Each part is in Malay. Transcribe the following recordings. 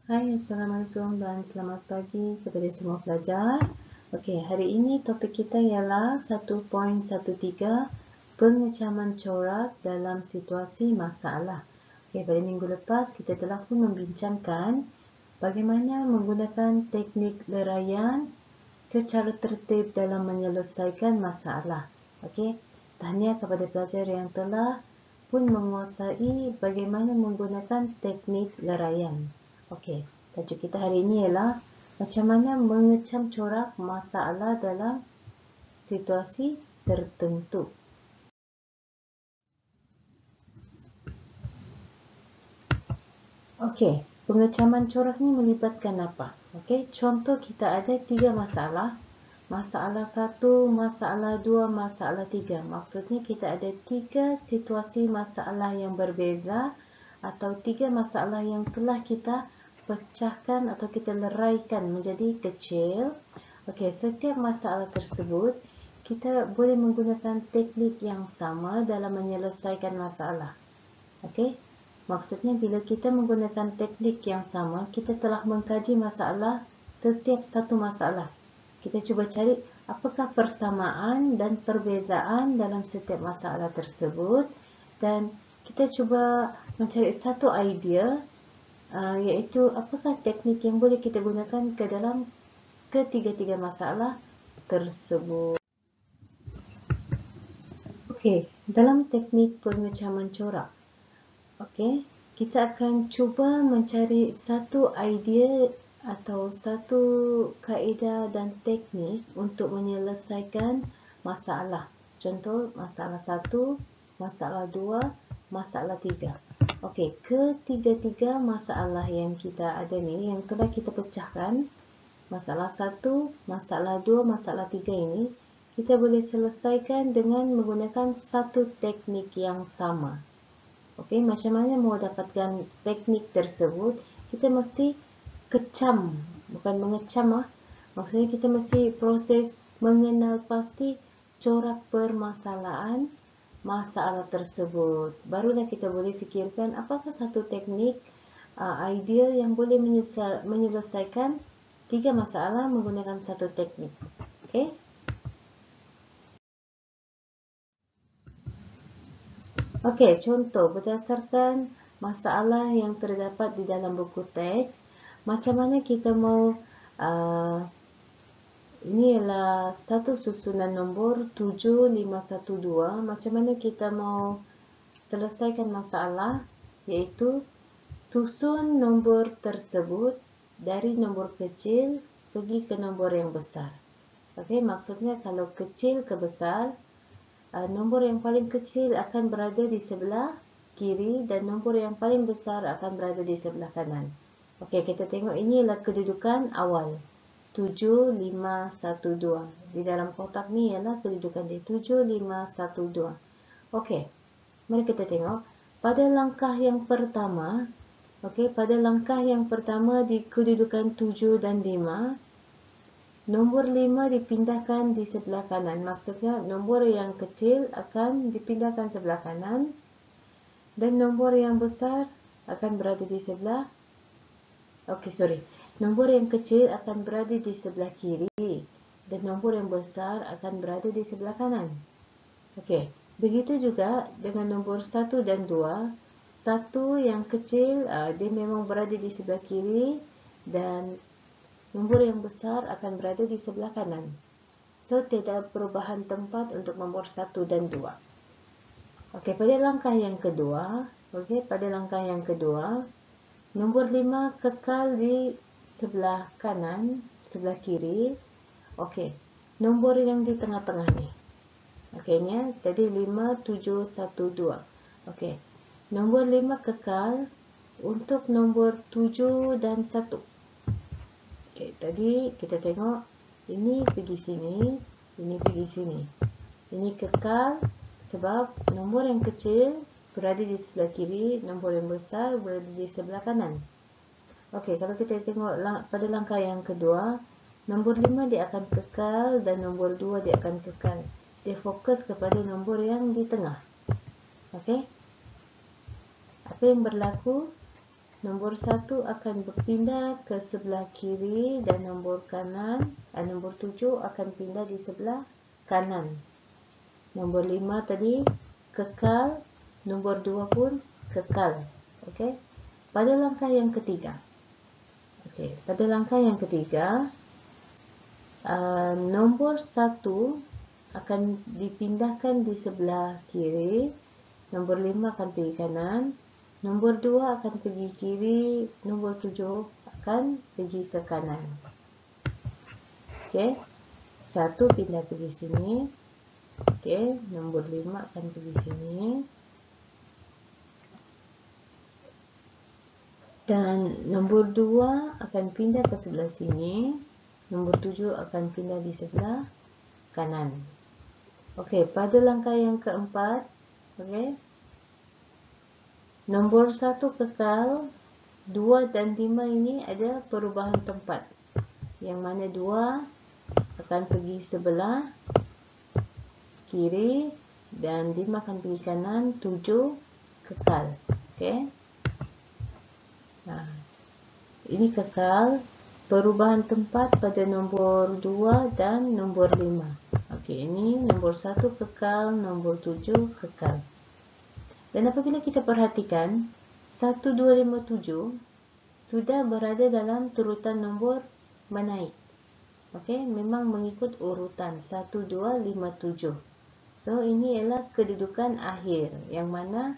Hai, Assalamualaikum dan selamat pagi kepada semua pelajar. Okey, hari ini topik kita ialah 1.13 pengecaman corak dalam situasi masalah. Okey, pada minggu lepas kita telah pun membincangkan bagaimana menggunakan teknik leraian secara tertib dalam menyelesaikan masalah. Okey, tahniah kepada pelajar yang telah pun menguasai bagaimana menggunakan teknik leraian. Okey, tajuk kita hari ini ialah macam mana mengecam corak masalah dalam situasi tertentu. Okey, pengecaman corak ni melibatkan apa? Okey, contoh kita ada 3 masalah. Masalah 1, masalah 2, masalah 3. Maksudnya kita ada 3 situasi masalah yang berbeza atau 3 masalah yang telah kita pecahkan atau kita leraikan menjadi kecil. Okey, setiap masalah tersebut kita boleh menggunakan teknik yang sama dalam menyelesaikan masalah. Okey, maksudnya bila kita menggunakan teknik yang sama, kita telah mengkaji masalah, setiap satu masalah. Kita cuba cari apakah persamaan dan perbezaan dalam setiap masalah tersebut dan kita cuba mencari satu idea iaitu apakah teknik yang boleh kita gunakan ke dalam ketiga-tiga masalah tersebut. Okey, dalam teknik pengecaman corak, okey, kita akan cuba mencari satu idea atau satu kaedah dan teknik untuk menyelesaikan masalah. Contoh, masalah 1, masalah 2, masalah 3. Okey, ketiga-tiga masalah yang kita ada ni, yang telah kita pecahkan, masalah 1, masalah 2, masalah 3 ini, kita boleh selesaikan dengan menggunakan satu teknik yang sama. Okey, macam mana mau dapatkan teknik tersebut? Kita mesti kecam, bukan mengecam Maksudnya kita mesti proses mengenal pasti corak permasalahan masalah tersebut. Barulah kita boleh fikirkan apakah satu teknik idea yang boleh menyelesaikan 3 masalah menggunakan satu teknik. Okey? Okey, contoh berdasarkan masalah yang terdapat di dalam buku teks, macam mana kita mau ini ialah satu susunan nombor 7512, macam mana kita mau selesaikan masalah iaitu susun nombor tersebut dari nombor kecil pergi ke nombor yang besar. Okey, maksudnya kalau kecil ke besar, nombor yang paling kecil akan berada di sebelah kiri dan nombor yang paling besar akan berada di sebelah kanan. Okey, kita tengok ini ialah kedudukan awal. 7512. Di dalam kotak ni ialah kedudukan dia 7512. Okey, mari kita tengok pada langkah yang pertama. Okey, pada langkah yang pertama di kedudukan 7 dan 5, nombor 5 dipindahkan di sebelah kanan. Maksudnya nombor yang kecil akan dipindahkan sebelah kanan dan nombor yang besar akan berada di sebelah nombor yang kecil akan berada di sebelah kiri dan nombor yang besar akan berada di sebelah kanan. Okey, begitu juga dengan nombor 1 dan 2. 1 yang kecil dia memang berada di sebelah kiri dan nombor yang besar akan berada di sebelah kanan. So, tidak perubahan tempat untuk nombor 1 dan 2. Okey, pada langkah yang kedua, nombor 5 kekal di sebelah kanan, sebelah kiri. Okey, nombor yang di tengah-tengah ni. Okeynya, tadi 5712. Okey, nombor 5 kekal untuk nombor 7 dan 1. Okey, tadi kita tengok ini pergi sini, ini pergi sini. Ini kekal sebab nombor yang kecil berada di sebelah kiri, nombor yang besar berada di sebelah kanan. Okey, kalau kita tengok pada langkah yang kedua, nombor 5 dia akan kekal dan nombor 2 dia akan kekal. Dia fokus kepada nombor yang di tengah. Okey? Apa yang berlaku? nombor 1 akan berpindah ke sebelah kiri dan nombor 7 akan pindah di sebelah kanan. Nombor 5 tadi kekal, nombor 2 pun kekal. Okey. Pada langkah yang ketiga. Nombor 1 akan dipindahkan di sebelah kiri, nombor 5 akan pergi kanan, nombor 2 akan pergi kiri, nombor 7 akan pergi ke kanan. Okey. 1 pindah pergi sini. Okey, nombor 5 akan pergi sini. Dan nombor 2 akan pindah ke sebelah sini. Nombor 7 akan pindah di sebelah kanan. Okey, pada langkah yang keempat, okey. Nombor 1 kekal, 2 dan 5 ini ada perubahan tempat. Yang mana 2 akan pergi sebelah kiri dan 5 akan pergi kanan, 7 kekal. Okey. Ini kekal, perubahan tempat pada nombor 2 dan nombor 5. Okey, ini nombor 1 kekal, nombor 7 kekal. Dan apabila kita perhatikan, 1, 2, 5, 7 sudah berada dalam turutan nombor menaik. Okey, memang mengikut urutan 1, 2, 5, 7. So, ini ialah kedudukan akhir yang mana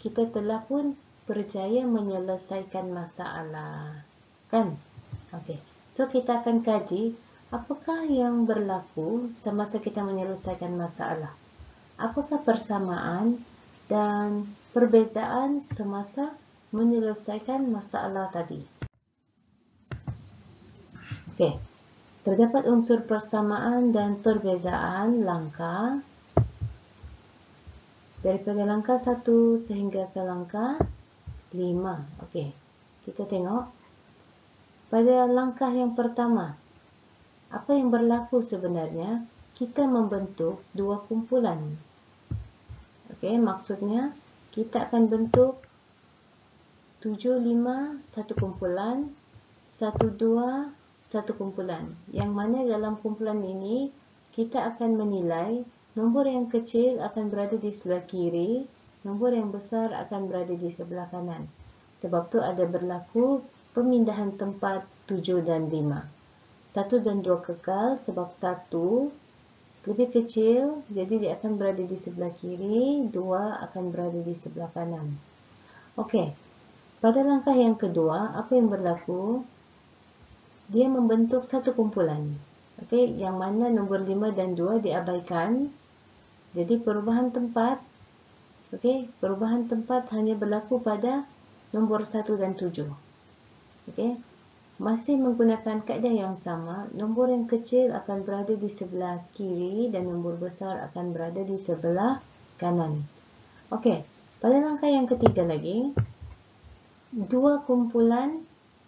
kita telah pun berjaya menyelesaikan masalah. Kan? Okey. So, kita akan kaji apakah yang berlaku semasa kita menyelesaikan masalah. Apakah persamaan dan perbezaan semasa menyelesaikan masalah tadi. Okey. Terdapat unsur persamaan dan perbezaan langkah daripada langkah 1 sehingga ke langkah 5. Okey. Kita tengok pada langkah yang pertama. Apa yang berlaku sebenarnya? Kita membentuk dua kumpulan. Okey, maksudnya kita akan bentuk 7, 5 satu kumpulan, 1, 2 satu kumpulan. Yang mana dalam kumpulan ini kita akan menilai nombor yang kecil akan berada di sebelah kiri, nombor yang besar akan berada di sebelah kanan. Sebab tu ada berlaku pemindahan tempat 7 dan 5. 1 dan 2 kekal sebab 1 lebih kecil, jadi dia akan berada di sebelah kiri, 2 akan berada di sebelah kanan. Okey, pada langkah yang kedua, apa yang berlaku? Dia membentuk satu kumpulan. Okey, yang mana nombor 5 dan 2 diabaikan. Jadi perubahan tempat, okey, perubahan tempat hanya berlaku pada nombor 1 dan 7. Okey. Masih menggunakan kaedah yang sama, nombor yang kecil akan berada di sebelah kiri dan nombor besar akan berada di sebelah kanan. Okey, pada langkah yang ketiga lagi, dua kumpulan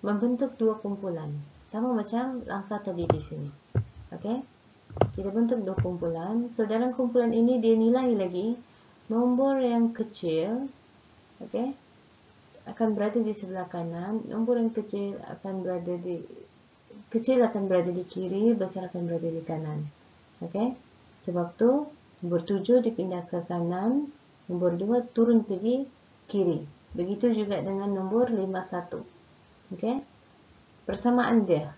membentuk dua kumpulan. Sama macam langkah tadi di sini. Okey, kita bentuk dua kumpulan. So, dalam kumpulan ini dia nilai lagi nombor yang kecil, okey, akan berada di sebelah kanan, nombor yang kecil akan berada di kiri, besar akan berada di kanan. Okey. Sebab tu nombor 7 dipindah ke kanan, nombor 2 turun pergi kiri. Begitu juga dengan nombor 51. Okey. Persamaan dia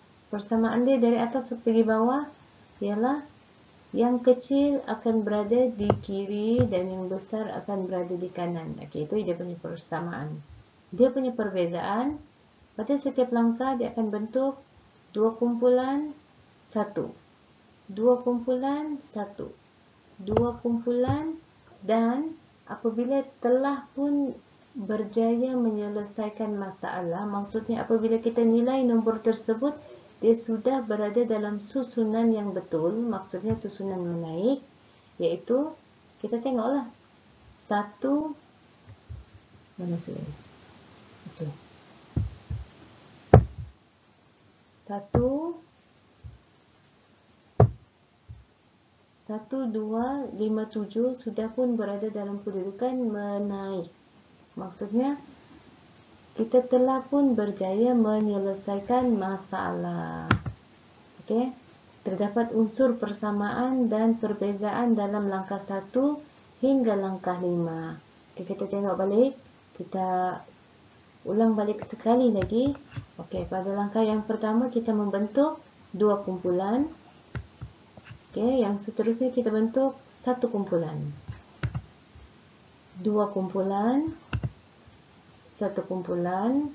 dari atas pergi bawah ialah yang kecil akan berada di kiri dan yang besar akan berada di kanan. Okey, itu dia punya persamaan. Dia punya perbezaan, pada setiap langkah dia akan bentuk dua kumpulan, satu. Dua kumpulan, satu. Dua kumpulan, dan apabila telah pun berjaya menyelesaikan masalah, maksudnya apabila kita nilai nombor tersebut, dia sudah berada dalam susunan yang betul, maksudnya susunan menaik, iaitu, kita tengoklah, satu, mana sudah? Okay. 1, 2, 5, 7 sudah pun berada dalam kedudukan menaik. Maksudnya kita telah pun berjaya menyelesaikan masalah. Okey. Terdapat unsur persamaan dan perbezaan dalam langkah 1 hingga langkah 5. Okay, kita tengok balik. Kita ulang balik sekali lagi. Okey, pada langkah yang pertama kita membentuk 2 kumpulan. Okey, yang seterusnya kita bentuk 1 kumpulan. 2 kumpulan, 1 kumpulan,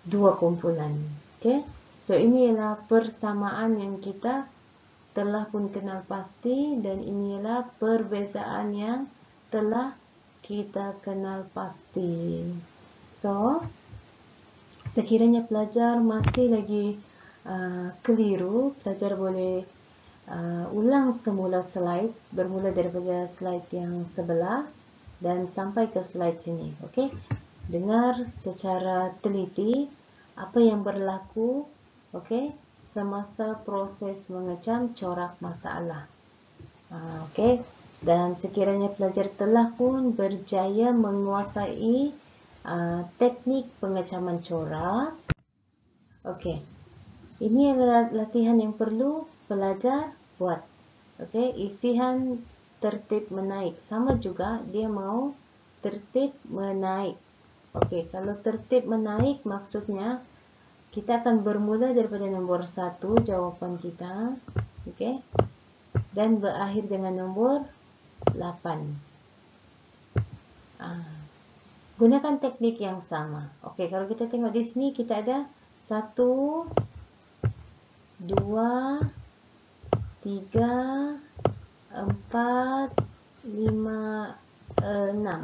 2 kumpulan. Okey. So, ini ialah persamaan yang kita telah pun kenal pasti dan ini ialah perbezaan yang telah kita kenal pasti. So, sekiranya pelajar masih lagi keliru, pelajar boleh ulang semula slide, bermula daripada slide yang sebelah dan sampai ke slide sini. Okey. Dengar secara teliti apa yang berlaku, okey, semasa proses mengecam corak masalah. Okey. Dan sekiranya pelajar telah pun berjaya menguasai teknik pengecaman corak. Okey. Ini adalah latihan yang perlu pelajar buat. Okey, isihan tertib menaik. Sama juga dia mau tertib menaik. Okey, kalau tertib menaik maksudnya kita akan bermula daripada nombor 1 jawapan kita. Okey. Dan berakhir dengan nombor 8. Gunakan teknik yang sama. Okey, kalau kita tengok di sini kita ada 1, 2, 3, 4, 5, 6.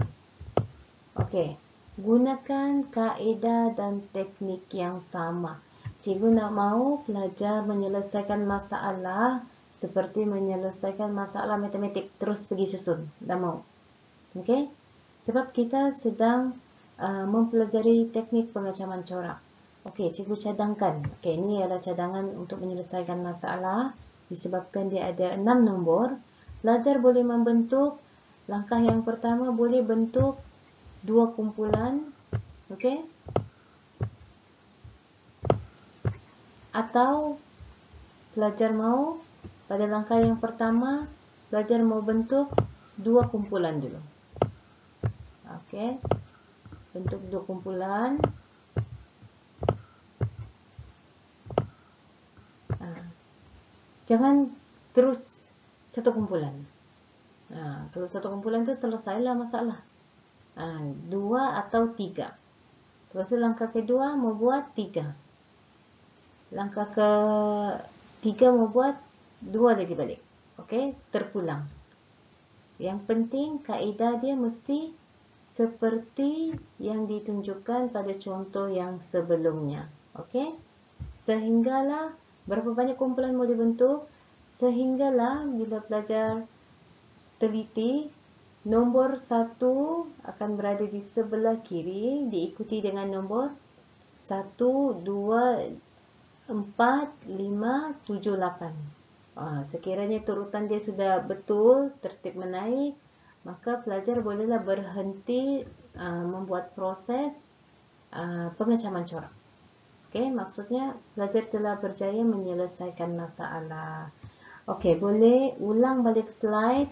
Okey. Gunakan kaedah dan teknik yang sama. Cikgu nak mahu pelajar menyelesaikan masalah seperti menyelesaikan masalah matematik, terus pergi susun. Dah mahu. Okey? Sebab kita sedang mempelajari teknik pengecaman corak. Okey, cikgu cadangkan. Okey, ini adalah cadangan untuk menyelesaikan masalah. Disebabkan dia ada 6 nombor, pelajar boleh membentuk, langkah yang pertama boleh bentuk 2 kumpulan. Okey? Atau pelajar mau pada langkah yang pertama pelajar mau bentuk 2 kumpulan dulu. Okey. Bentuk 2 kumpulan. Jangan terus 1 kumpulan. Kalau 1 kumpulan tu selesailah masalah. 2 atau 3. Lepas tu langkah kedua mau buat 3. Langkah ke-3 mau buat 2 lagi balik. Okey, terpulang. Yang penting kaedah dia mesti seperti yang ditunjukkan pada contoh yang sebelumnya. Okey? Sehinggalah berapa banyak kumpulan mau dibentuk, sehinggalah bila pelajar teliti, nombor 1 akan berada di sebelah kiri, diikuti dengan nombor 1, 2, 4, 5, 7, 8. Sekiranya turutan dia sudah betul, tertib menaik, maka pelajar bolehlah berhenti membuat proses pengecaman corak. Okey, maksudnya pelajar telah berjaya menyelesaikan masalah. Okey, boleh ulang balik slide,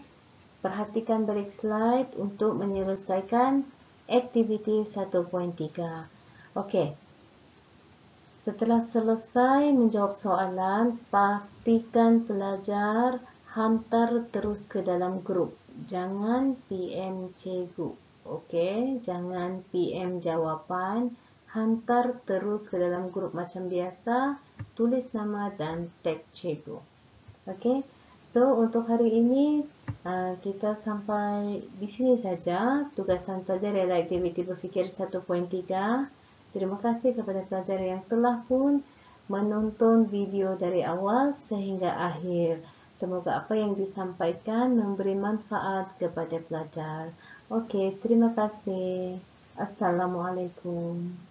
perhatikan balik slide untuk menyelesaikan aktiviti 1.3. Okey. Setelah selesai menjawab soalan, pastikan pelajar hantar terus ke dalam grup. Jangan PM cikgu. Okey, jangan PM jawapan. Hantar terus ke dalam grup macam biasa. Tulis nama dan tag cikgu. Okey, so untuk hari ini kita sampai di sini saja. Tugasan pelajar ialah aktiviti berfikir 1.3. Terima kasih kepada pelajar yang telah pun menonton video dari awal sehingga akhir. Semoga apa yang disampaikan memberi manfaat kepada pelajar. Okey, terima kasih. Assalamualaikum.